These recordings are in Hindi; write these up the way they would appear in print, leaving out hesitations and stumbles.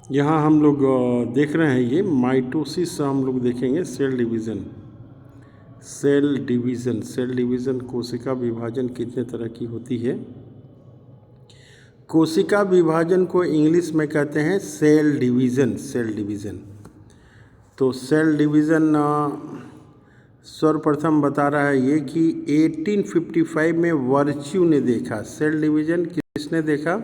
यहाँ हम लोग देख रहे हैं ये माइटोसिस हम लोग देखेंगे। सेल डिवीज़न कोशिका विभाजन कितने तरह की होती है। कोशिका विभाजन को इंग्लिश में कहते हैं सेल डिवीज़न। तो सेल डिवीज़न सर्वप्रथम बता रहा है ये कि 1855 में वर्च्यू ने देखा। सेल डिवीज़न किसने देखा?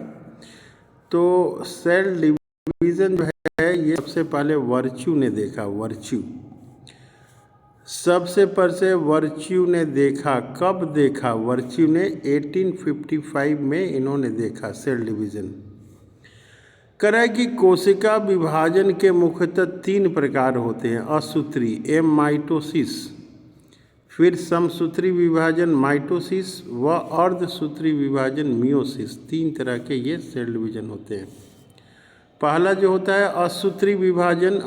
तो सेल डिवीज़न जो है ये सबसे पहले वर्च्यू ने देखा। सबसे पहले वर्च्यू ने देखा। कब देखा वर्च्यू ने? 1855 में इन्होंने देखा सेल डिवीज़न। कह कि कोशिका विभाजन के मुख्यतः 3 प्रकार होते हैं। असूत्री माइटोसिस, फिर समसूत्री विभाजन माइटोसिस व अर्धसूत्री विभाजन मियोसिस। 3 तरह के ये सेल डिवीज़न होते हैं। पहला जो होता है असूत्री विभाजन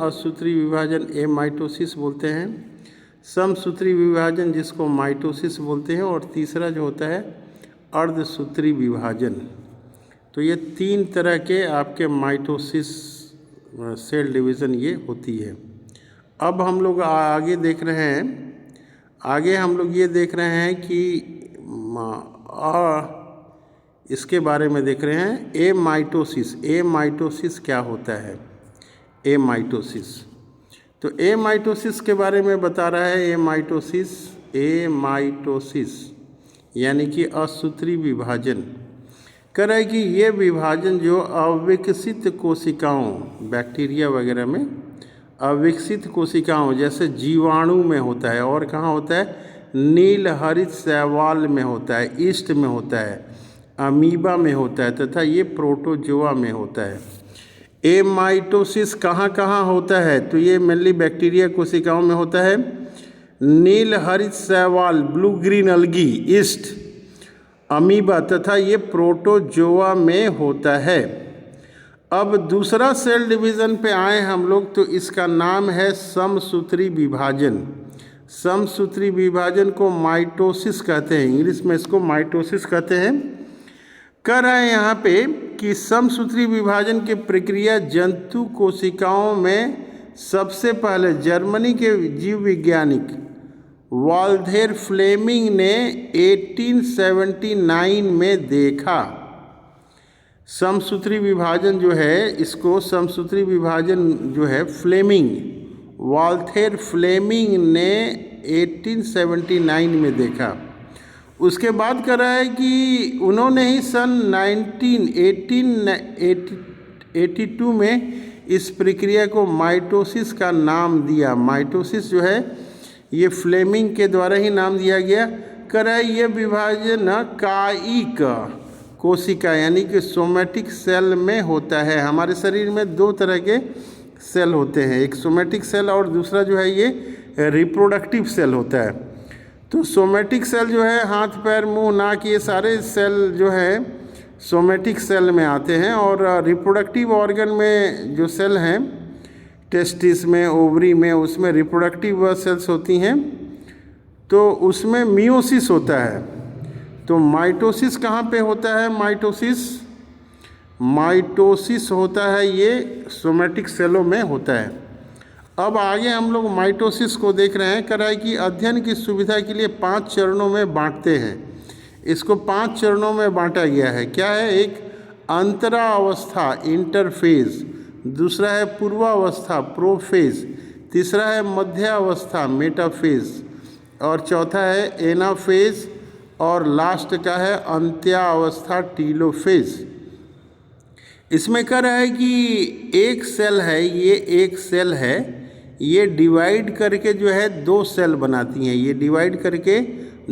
माइटोसिस बोलते हैं। समसूत्री विभाजन जिसको माइटोसिस बोलते हैं। और तीसरा जो होता है अर्धसूत्री विभाजन। तो ये 3 तरह के आपके माइटोसिस सेल डिवीज़न ये होती है। अब हम लोग आगे देख रहे हैं। आगे हम लोग ये देख रहे हैं कि इसके बारे में देख रहे हैं एमाइटोसिस क्या होता है। तो एमाइटोसिस के बारे में बता रहा है। एमाइटोसिस यानी कि असूत्री विभाजन। कह रहा है कि ये विभाजन जो अविकसित कोशिकाओं, बैक्टीरिया वगैरह में अविकसित कोशिकाओं जैसे जीवाणु में होता है। और कहाँ होता है? नील हरित शैवाल में होता है, ईस्ट में होता है, अमीबा में होता है तथा ये प्रोटोजोआ में होता है। एमाइटोसिस कहाँ कहाँ होता है? तो ये मेनली बैक्टीरिया कोशिकाओं में होता है। नील हरित शैवाल ब्लू ग्रीन अलगी, ईस्ट, अमीबा तथा ये प्रोटोजोआ में होता है। अब दूसरा सेल डिवीज़न पे आए हम लोग, तो इसका नाम है समसूत्री विभाजन। समसूत्री विभाजन को माइटोसिस कहते हैं, इंग्लिश में इसको माइटोसिस कहते हैं। कह रहा है यहाँ पे कि समसूत्री विभाजन की प्रक्रिया जंतु कोशिकाओं में सबसे पहले जर्मनी के जीव वैज्ञानिक वाल्थेर फ्लेमिंग ने 1879 में देखा। समसूत्री विभाजन जो है, इसको समसूत्री विभाजन जो है वाल्थेर फ्लेमिंग ने 1879 में देखा। उसके बाद कह रहा है कि उन्होंने ही सन 1882 में इस प्रक्रिया को माइटोसिस का नाम दिया। माइटोसिस जो है ये फ्लेमिंग के द्वारा ही नाम दिया गया। कह रहा है ये विभाजन कायिक कोशिका यानी कि सोमैटिक सेल में होता है। हमारे शरीर में 2 तरह के सेल होते हैं, एक सोमैटिक सेल और दूसरा जो है ये रिप्रोडक्टिव सेल होता है। तो सोमैटिक सेल जो है हाथ पैर मुंह नाक ये सारे सेल जो है सोमैटिक सेल में आते हैं। और रिप्रोडक्टिव ऑर्गन में जो सेल हैं टेस्टिस में, ओवरी में, उसमें रिप्रोडक्टिव सेल्स होती हैं। तो उसमें मियोसिस होता है। तो माइटोसिस कहाँ पे होता है? माइटोसिस होता है ये सोमैटिक सेलों में होता है। अब आगे हम लोग माइटोसिस को देख रहे हैं। कह रहा है कि अध्ययन की सुविधा के लिए 5 चरणों में बांटते हैं। इसको 5 चरणों में बांटा गया है। क्या है? एक अंतरावस्था इंटरफेज, दूसरा है पूर्वावस्था प्रोफेज, तीसरा है मध्यावस्था मेटाफेज, और चौथा है एनाफेज, और लास्ट का है अंत्यावस्था टीलोफेज। इसमें कह रहा है कि एक सेल है ये डिवाइड करके जो है 2 सेल बनाती हैं। ये डिवाइड करके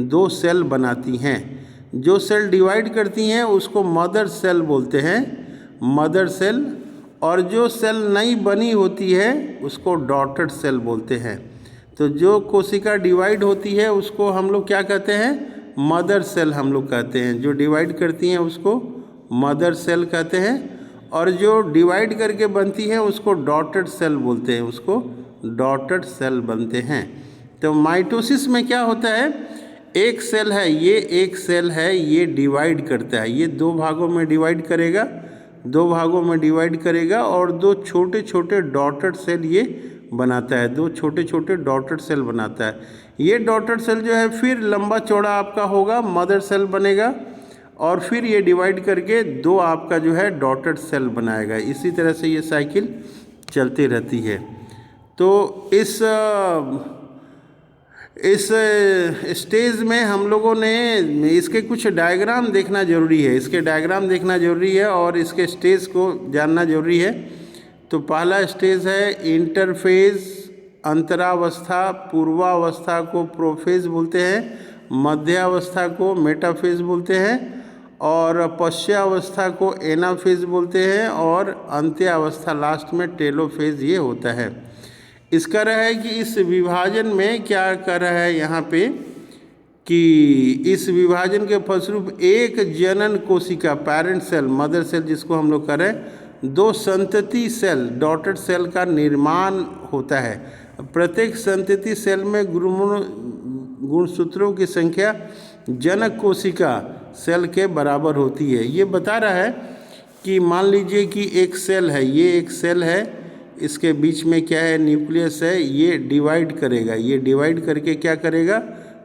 2 सेल बनाती हैं। जो सेल डिवाइड करती हैं उसको मदर सेल बोलते हैं, मदर सेल। और जो सेल नहीं बनी होती है उसको डॉटर सेल बोलते हैं। तो जो कोशिका डिवाइड होती है उसको हम लोग क्या कहते हैं? मदर सेल हम लोग कहते हैं। जो डिवाइड करती हैं उसको मदर सेल कहते हैं। और जो डिवाइड करके बनती है उसको डॉटर सेल बोलते हैं, उसको डॉटर सेल बनते हैं। तो माइटोसिस में क्या होता है? एक सेल है ये डिवाइड करता है, ये 2 भागों में डिवाइड करेगा दो भागों में डिवाइड करेगा और दो छोटे छोटे डॉटेड सेल ये बनाता है, दो छोटे छोटे डॉटेड सेल बनाता है। ये डॉटेड सेल जो है फिर लंबा चौड़ा आपका होगा, मदर सेल बनेगा और फिर ये डिवाइड करके दो आपका जो है डॉटेड सेल बनाएगा। इसी तरह से ये साइकिल चलती रहती है। तो इस स्टेज में हम लोगों ने इसके कुछ डायग्राम देखना ज़रूरी है, इसके डायग्राम देखना ज़रूरी है और इसके स्टेज को जानना ज़रूरी है। तो पहला स्टेज है इंटरफेज, अंतरावस्था, पूर्वावस्था को प्रोफेज बोलते हैं, मध्यावस्था को मेटाफेज बोलते हैं और पश्चावस्था को एनाफेज बोलते हैं और अंत्यावस्था लास्ट में टेलोफेज ये होता है। इसका रहा है कि इस विभाजन में क्या कर रहा है यहाँ पे कि इस विभाजन के फलस्वरूप एक जनन कोशिका पेरेंट सेल, मदर सेल जिसको हम लोग करें, दो संतति सेल डॉटेड सेल का निर्माण होता है। प्रत्येक संतति सेल में गुणसूत्रों की संख्या जनक कोशिका सेल के बराबर होती है। ये बता रहा है कि मान लीजिए कि एक सेल है, ये एक सेल है, इसके बीच में क्या है, न्यूक्लियस है, ये डिवाइड करेगा, ये डिवाइड करके क्या करेगा,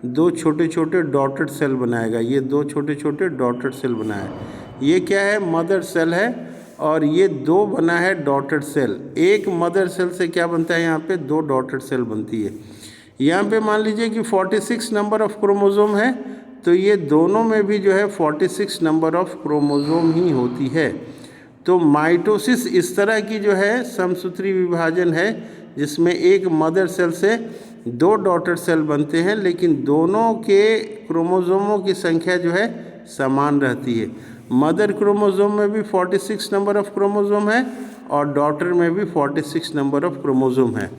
दो छोटे छोटे डॉटेड सेल बनाएगा, ये दो छोटे छोटे डॉटेड सेल बनाया। ये क्या है, मदर सेल है और ये दो बना है डॉटेड सेल। एक मदर सेल से क्या बनता है, यहाँ पे दो डॉटेड सेल बनती है। यहाँ पे मान लीजिए कि 46 नंबर ऑफ क्रोमोसोम है, तो ये दोनों में भी जो है 46 नंबर ऑफ क्रोमोसोम ही होती है। तो माइटोसिस इस तरह की जो है समसूत्री विभाजन है जिसमें एक मदर सेल से दो डॉटेड सेल बनते हैं, लेकिन दोनों के क्रोमोसोमों की संख्या जो है समान रहती है। मदर क्रोमोसोम में भी 46 नंबर ऑफ क्रोमोसोम है और डॉटर में भी 46 नंबर ऑफ क्रोमोसोम है।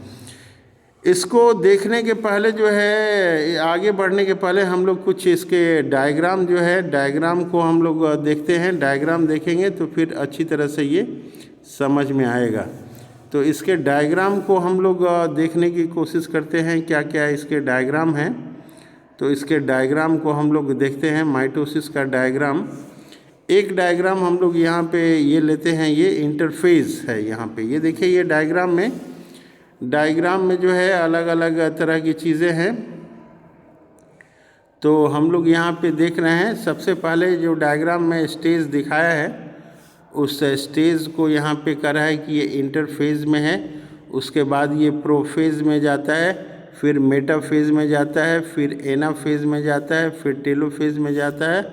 इसको देखने के पहले जो है, आगे बढ़ने के पहले हम लोग कुछ इसके डायग्राम जो है, डायग्राम को हम लोग देखते हैं। डायग्राम देखेंगे तो फिर अच्छी तरह से ये समझ में आएगा। तो इसके डायग्राम को हम लोग देखने की कोशिश करते हैं, क्या क्या इसके डायग्राम हैं। तो इसके डायग्राम को हम लोग देखते हैं। माइटोसिस का डायग्राम, एक डायग्राम हम लोग यहाँ पे ये लेते हैं, ये इंटरफेज है यहाँ पे। ये देखिए, ये डायग्राम में जो है अलग अलग तरह की चीज़ें हैं। तो हम लोग यहाँ पे देख रहे हैं, सबसे पहले जो डायग्राम में स्टेज दिखाया है, उस स्टेज को यहाँ पे करा है कि ये इंटरफेज में है, उसके बाद ये प्रोफेज में जाता है, फिर मेटाफेज में जाता है, फिर एनाफेज में जाता है, फिर टेलोफेज में जाता है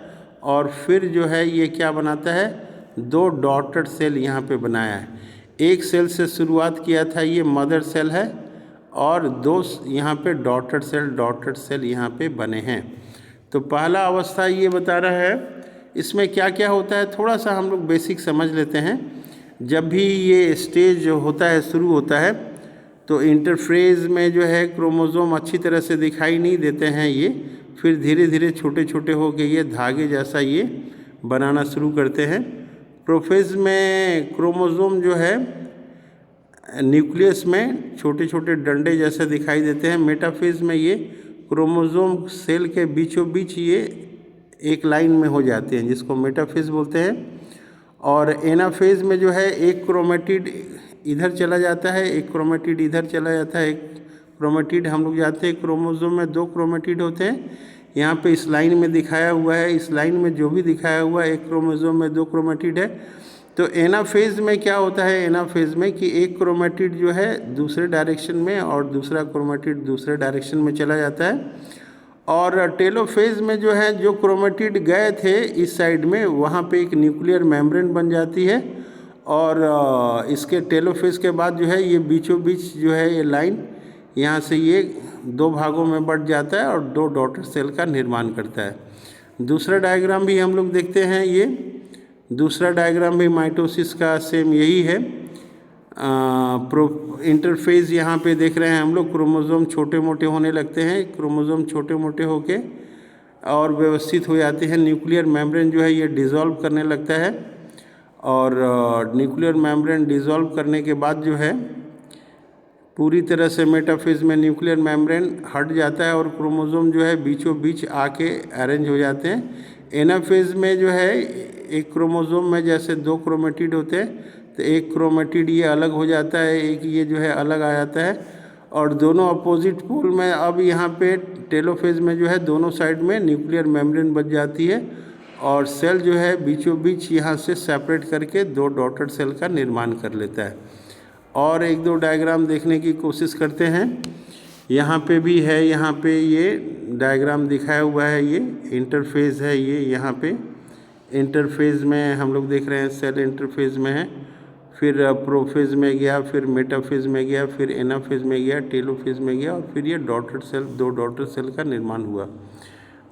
और फिर जो है ये क्या बनाता है, दो डॉटेड सेल यहाँ पे बनाया है। एक सेल से शुरुआत किया था, ये मदर सेल है और दो यहाँ पे डॉटेड सेल यहाँ पे बने हैं। तो पहला अवस्था ये बता रहा है, इसमें क्या क्या होता है थोड़ा सा हम लोग बेसिक समझ लेते हैं। जब भी ये स्टेज होता है, शुरू होता है, तो इंटरफेज में जो है क्रोमोसोम अच्छी तरह से दिखाई नहीं देते हैं, ये फिर धीरे धीरे छोटे छोटे होके ये धागे जैसा ये बनाना शुरू करते हैं। प्रोफेज में क्रोमोसोम जो है न्यूक्लियस में छोटे छोटे डंडे जैसे दिखाई देते हैं। मेटाफेज में ये क्रोमोसोम सेल के बीचों बीच ये एक लाइन में हो जाते हैं, जिसको मेटाफेज बोलते हैं। और एनाफेज में जो है एक क्रोमेटिड इधर चला जाता है, एक क्रोमेटिड इधर चला जाता है। एक क्रोमेटिड हम लोग जाते हैं, क्रोमोसोम में दो क्रोमेटिड होते हैं। यहाँ पे इस लाइन में दिखाया हुआ है, इस लाइन में जो भी दिखाया हुआ है, एक क्रोमोसोम में दो क्रोमेटिड है। तो एनाफेज में क्या होता है, एनाफेज में कि एक क्रोमेटिड जो है दूसरे डायरेक्शन में और दूसरा क्रोमेटिड दूसरे डायरेक्शन में चला जाता है। और टेलोफेज में जो है, जो क्रोमेटिड गए थे इस साइड में, वहाँ पे एक न्यूक्लियर मेम्ब्रेन बन जाती है और इसके टेलोफेज के बाद जो है ये बीचों बीच जो है ये लाइन यहाँ से ये दो भागों में बढ़ जाता है और दो डॉटेड सेल का निर्माण करता है। दूसरा डायग्राम भी हम लोग देखते हैं, ये दूसरा डायग्राम भी माइटोसिस का सेम यही है। इंटरफेज यहाँ पे देख रहे हैं हम लोग, क्रोमोसोम छोटे मोटे होने लगते हैं, क्रोमोसोम छोटे मोटे होके और व्यवस्थित हो जाते हैं। न्यूक्लियर मेम्ब्रेन जो है ये डिज़ोल्व करने लगता है और न्यूक्लियर मेम्ब्रेन डिज़ोल्व करने के बाद जो है पूरी तरह से मेटाफेज में न्यूक्लियर मेम्ब्रेन हट जाता है और क्रोमोसोम जो है बीचों बीच आके अरेंज हो जाते हैं। एनाफेज में जो है एक क्रोमोसोम में जैसे 2 क्रोमेटिड होते हैं, तो एक क्रोमेटिड ये अलग हो जाता है, एक ये जो है अलग आ जाता है, और दोनों अपोजिट पोल में अब यहाँ पे टेलोफेज में जो है दोनों साइड में न्यूक्लियर मेम्ब्रेन बच जाती है, और सेल जो है बीचों बीच यहाँ से सेपरेट करके 2 डॉटर सेल का निर्माण कर लेता है। और 1-2 डायग्राम देखने की कोशिश करते हैं। यहाँ पे भी है, यहाँ पे ये डायग्राम दिखाया हुआ है, ये इंटरफेज है, ये यहाँ पे इंटरफेज में हम लोग देख रहे हैं, सेल इंटरफेज में है, फिर प्रोफेज में गया, फिर मेटाफेज में गया, फिर एनाफेज में गया, टेलोफेज में गया, और फिर ये डॉटर सेल 2 डॉटर सेल का निर्माण हुआ।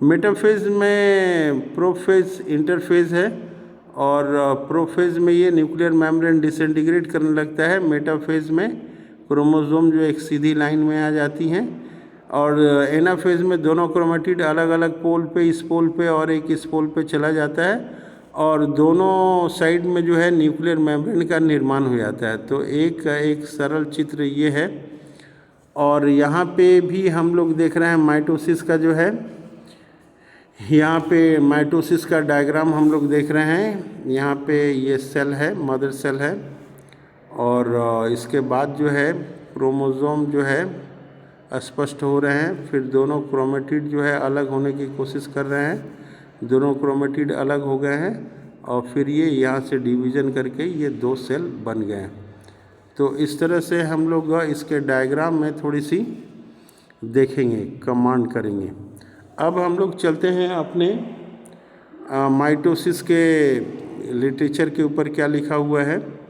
मेटाफेज में प्रोफेज इंटरफेज है, और प्रोफेज में ये न्यूक्लियर मेम्ब्रेन डिसइंटीग्रेट करने लगता है। मेटाफेज में क्रोमोसोम जो एक सीधी लाइन में आ जाती हैं, और एनाफेज में दोनों क्रोमेटिड अलग अलग पोल पे, इस पोल पे और एक इस पोल पे चला जाता है, और दोनों साइड में जो है न्यूक्लियर मेम्ब्रेन का निर्माण हो जाता है। तो एक सरल चित्र ये है। और यहाँ पे भी हम लोग देख रहे हैं माइटोसिस का जो है, यहाँ पे माइटोसिस का डायग्राम हम लोग देख रहे हैं। यहाँ पे ये सेल है, मदर सेल है, और इसके बाद जो है क्रोमोसोम जो है स्पष्ट हो रहे हैं। फिर दोनों क्रोमेटिड जो है अलग होने की कोशिश कर रहे हैं, दोनों क्रोमेटिड अलग हो गए हैं, और फिर ये यहाँ से डिवीज़न करके ये 2 सेल बन गए हैं। तो इस तरह से हम लोग इसके डायग्राम में थोड़ी सी देखेंगे, कमांड करेंगे। अब हम लोग चलते हैं अपने माइटोसिस के लिटरेचर के ऊपर क्या लिखा हुआ है।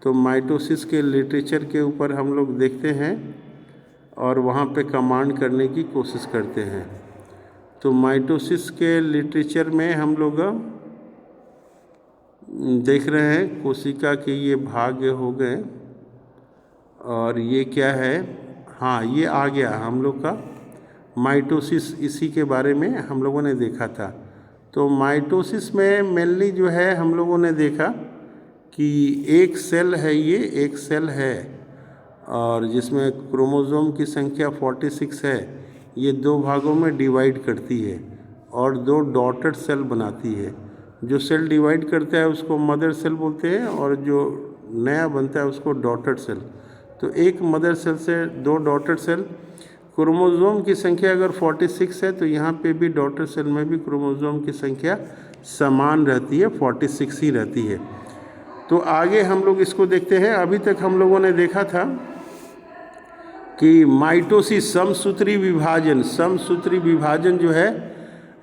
तो माइटोसिस के लिटरेचर के ऊपर हम लोग देखते हैं और वहाँ पे कमांड करने की कोशिश करते हैं। तो माइटोसिस के लिटरेचर में हम लोग देख रहे हैं कोशिका के ये भाग हो गए, और ये क्या है, हाँ ये आ गया हम लोग का माइटोसिस, इसी के बारे में हम लोगों ने देखा था। तो माइटोसिस में मेनली जो है हम लोगों ने देखा कि एक सेल है, ये एक सेल है, और जिसमें क्रोमोसोम की संख्या 46 है। ये 2 भागों में डिवाइड करती है और 2 डॉटर सेल बनाती है। जो सेल डिवाइड करता है उसको मदर सेल बोलते हैं, और जो नया बनता है उसको डॉटर सेल। तो एक मदर सेल से 2 डॉटर सेल। क्रोमोसोम की संख्या अगर 46 है तो यहाँ पे भी डॉटर सेल में भी क्रोमोसोम की संख्या समान रहती है, 46 ही रहती है। तो आगे हम लोग इसको देखते हैं। अभी तक हम लोगों ने देखा था कि माइटोसिस समसूत्री विभाजन जो है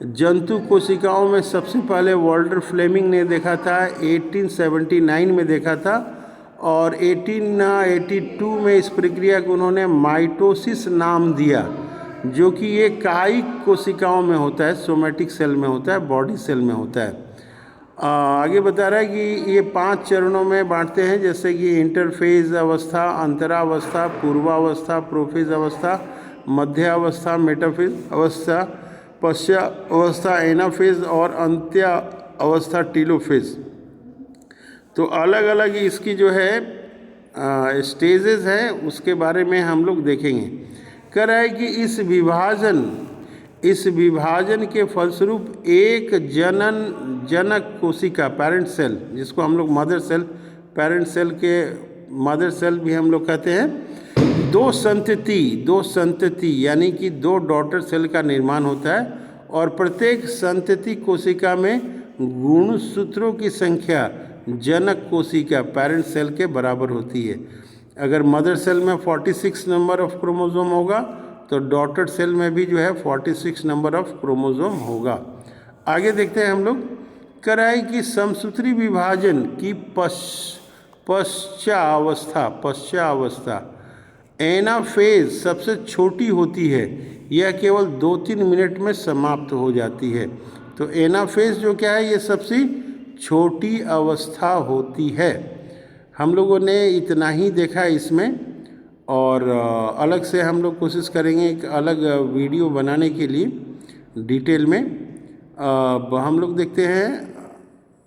जंतु कोशिकाओं में सबसे पहले वाल्टर फ्लेमिंग ने देखा था, 1879 में देखा था, और 1882 में इस प्रक्रिया को उन्होंने माइटोसिस नाम दिया, जो कि ये कायिक कोशिकाओं में होता है, सोमैटिक सेल में होता है, बॉडी सेल में होता है। आगे बता रहा है कि ये 5 चरणों में बांटते हैं, जैसे कि इंटरफेज अवस्था, अंतरावस्था, पूर्वावस्था, प्रोफेज अवस्था, मध्यावस्था, मेटाफेज अवस्था, पश्चावस्था, एनाफेज, और अंत्य अवस्था टेलोफेज। तो अलग अलग इसकी जो है स्टेजेस है, उसके बारे में हम लोग देखेंगे। कह रहा है कि इस विभाजन के फलस्वरूप एक जनक कोशिका, पैरेंट सेल, जिसको हम लोग मदर सेल, पैरेंट सेल के मदर सेल भी हम लोग कहते हैं, 2 संतति यानी कि 2 डॉटर सेल का निर्माण होता है, और प्रत्येक संतति कोशिका में गुणसूत्रों की संख्या जनक कोशिका, पैरेंट सेल के बराबर होती है। अगर मदर सेल में 46 नंबर ऑफ क्रोमोसोम होगा तो डॉटर सेल में भी जो है 46 नंबर ऑफ क्रोमोसोम होगा। आगे देखते हैं हम लोग। कराई की समसूत्री विभाजन की पश्चावस्था एनाफेज सबसे छोटी होती है, यह केवल 2-3 मिनट में समाप्त हो जाती है। तो एनाफेज जो क्या है, ये सबसे छोटी अवस्था होती है। हम लोगों ने इतना ही देखा इसमें, और अलग से हम लोग कोशिश करेंगे एक अलग वीडियो बनाने के लिए डिटेल में। अब हम लोग देखते हैं,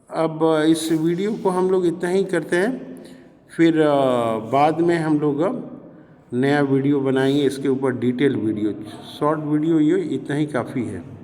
अब इस वीडियो को हम लोग इतना ही करते हैं, फिर बाद में हम लोग नया वीडियो बनाएंगे इसके ऊपर, डिटेल वीडियो। शॉर्ट वीडियो ये इतना ही काफ़ी है।